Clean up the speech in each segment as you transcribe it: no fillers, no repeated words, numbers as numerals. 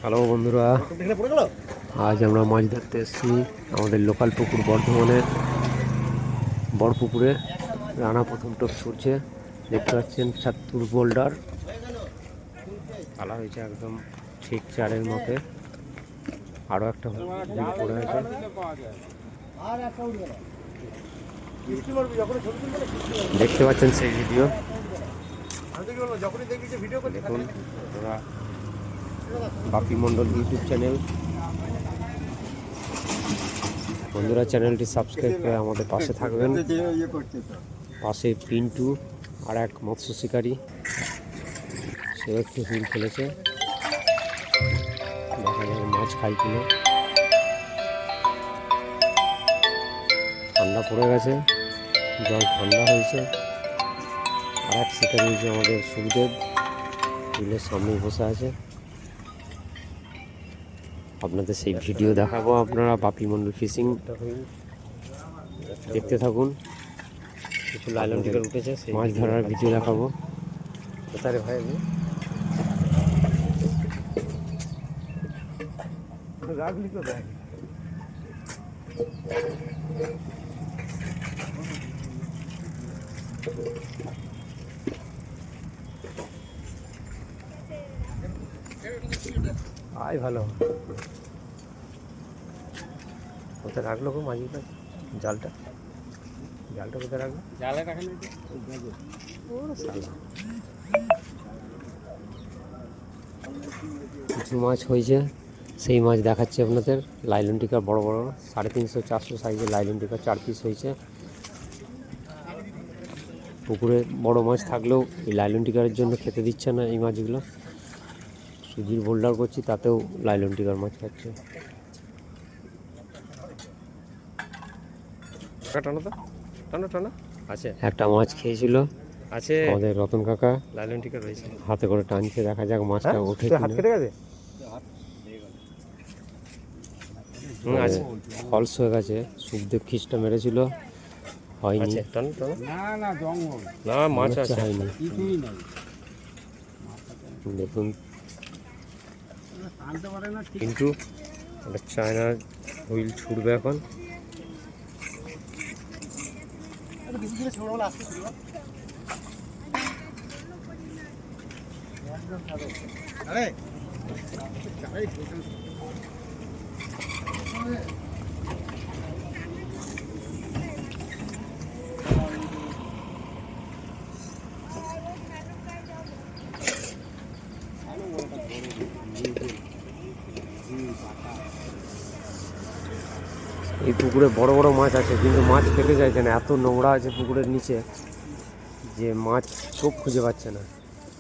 Hello বন্ধুরা, আজ আমরা মাছ ধরতে এসেছি আমাদের লোকাল পুকুর বর্ধমানের বড় পুকুরে। রানা প্রথম টোপ ছুটছে, দেখতে পাচ্ছেন ৭০ বোল্ডার পালা হয়েছে একদম ঠিক চারের মতে। আরও একটা হুইল পড়ে আছে, দেখতে পাচ্ছেন সেই ভিডিও। দেখুন ওরা বাপি মণ্ডল ইউটিউব চ্যানেল, বন্ধুরা চ্যানেলটি সাবস্ক্রাইব করে আমাদের পাশে থাকবেন। পাশে পিন্টু আর এক মৎস্য শিকারী, সেও একটু হুইল ফেলেছে, দেখা যাক মাছ খাই কিনা। ঠান্ডা পড়ে গেছে, জল ঠান্ডা হয়েছে। আর এক শিকারী হয়েছে আমাদের সুখদেব, হুইলের সামনেই বসে আছে। আপনাদের সেই ভিডিও দেখাবো, আপনারা বাপি মণ্ডল ফিশিং দেখতে থাকুন। কিছু লাইলন টিকার উঠেছে, মাছ ধরার ভিডিও দেখাবো। কোথায় ভাই রাখলি তো দেখ, আয় ভালো। কোথায় রাখলো গো মাঝিটা? জালটা কোথায় রাখলো? জালে রাখেন কিছু মাছ হয়েছে, সেই মাছ দেখাচ্ছি আপনাদের। লাইলন টিকা বড় বড় 350-400 সাইজের লাইলন টিকা 4 পিস হয়েছে। পুকুরে বড় মাছ থাকলেও এই লাইলন টিকার জন্য খেতে দিচ্ছে না এই মাছগুলো। সুজির বোল্ডার করছি, তাতেও লাইলন টিকার মাছ খাচ্ছে। টানা আছে, একটা মাছ খেয়েছিল আছে আমাদের রতন কাকা, লাইলন টিকা রয়েছে, হাতে করে টানছে, দেখা যাক মাছটা ওঠে কিনা। ফলস হয়ে গেছে, সুখদেব খিস্টা মেরেছিল, হয়নি। না মাছ আছে, হয়নি। দেখুন কিন্তু চায়নার হুইল ছুটবে এখন। এই পুকুরে বড় বড় মাছ আছে, কিন্তু মাছ খেতে চাইছে না, এত নোংরা আছে পুকুরের নিচে যে মাছ চোখ খুঁজে পাচ্ছে না।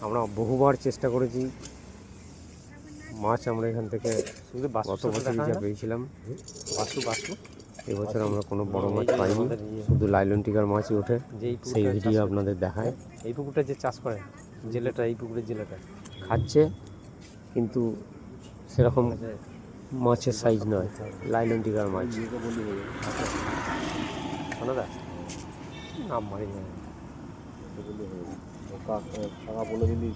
আমরা বহুবার চেষ্টা করেছি মাছ, আমরা এখান থেকে গত বছর যা পেয়েছিলাম এবছর আমরা কোনো বড় মাছ পাইনি, শুধু লাইলন টিকার মাছই ওঠে। সেই ভিডিও আপনাদের দেখায়। এই পুকুরটা যে চাষ করে জেলেটা, এই পুকুরের জেলেটা খাচ্ছে, কিন্তু সেরকম মাছের সাইজ নয়, লাইলন টিকার মাছ। শোনা নাম মারি না বলে দিলি।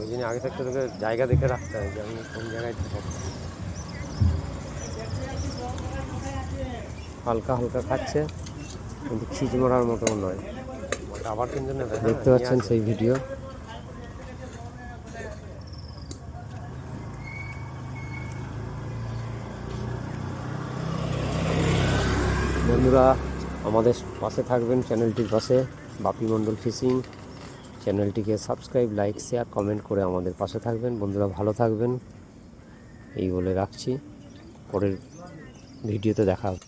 ওই জন্য আগে থাকতে তোকে জায়গা দেখে রাখতে হয় যে আমি কোন জায়গায় ঢুকাবো। হালকা হালকা খাচ্ছে, কিন্তু খিচ মারার মতো নয়। আবার কিন্তু দেখতে পাচ্ছেন সেই ভিডিও। বন্ধুরা আমাদের পাশে থাকবেন, চ্যানেলটির পাশে, বাপি মণ্ডল ফিশিং চ্যানেলটিকে সাবস্ক্রাইব, লাইক, শেয়ার, কমেন্ট করে আমাদের পাশে থাকবেন। বন্ধুরা ভালো থাকবেন, এই বলে রাখছি। পরের ভিডিওতে দেখা হবে।